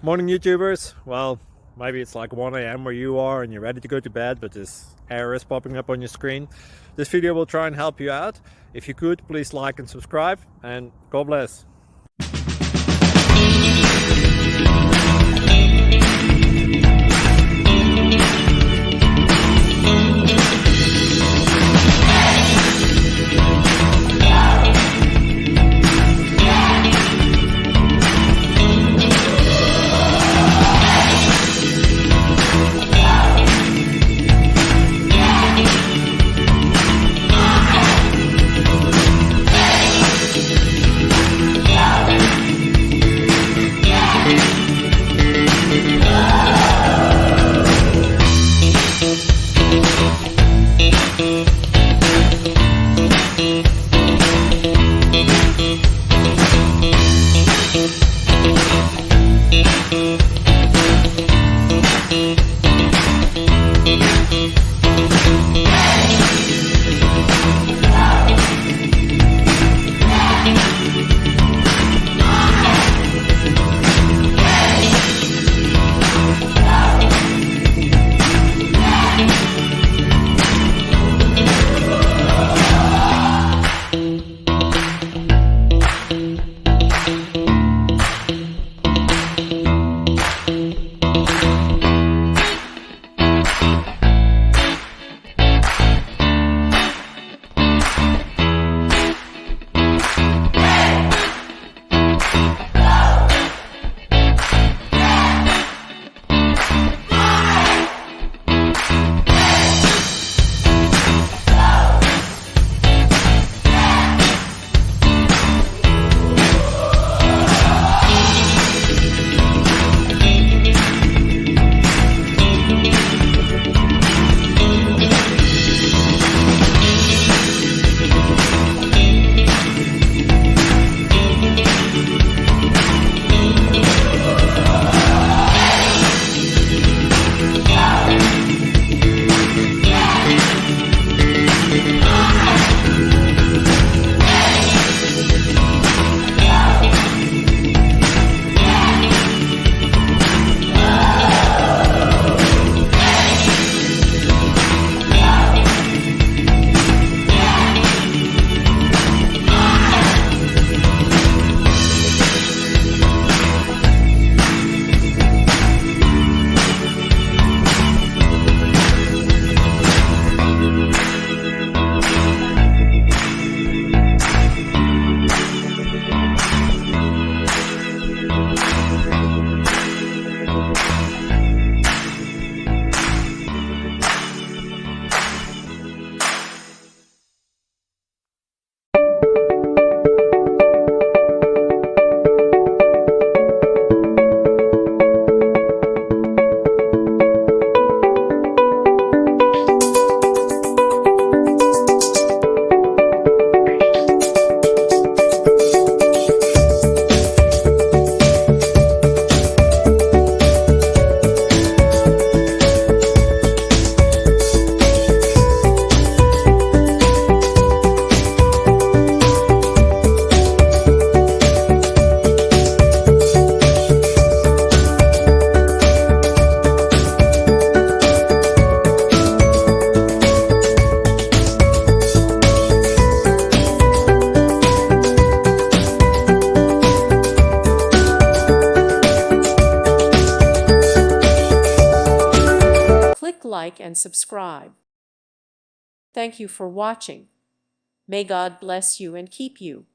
Morning YouTubers. Well, maybe it's like 1 a.m. where you are and you're ready to go to bed, but this error is popping up on your screen. This video will try and help you out. If you could, please like and subscribe, and God bless. Click like and subscribe. Thank you for watching. May God bless you and keep you.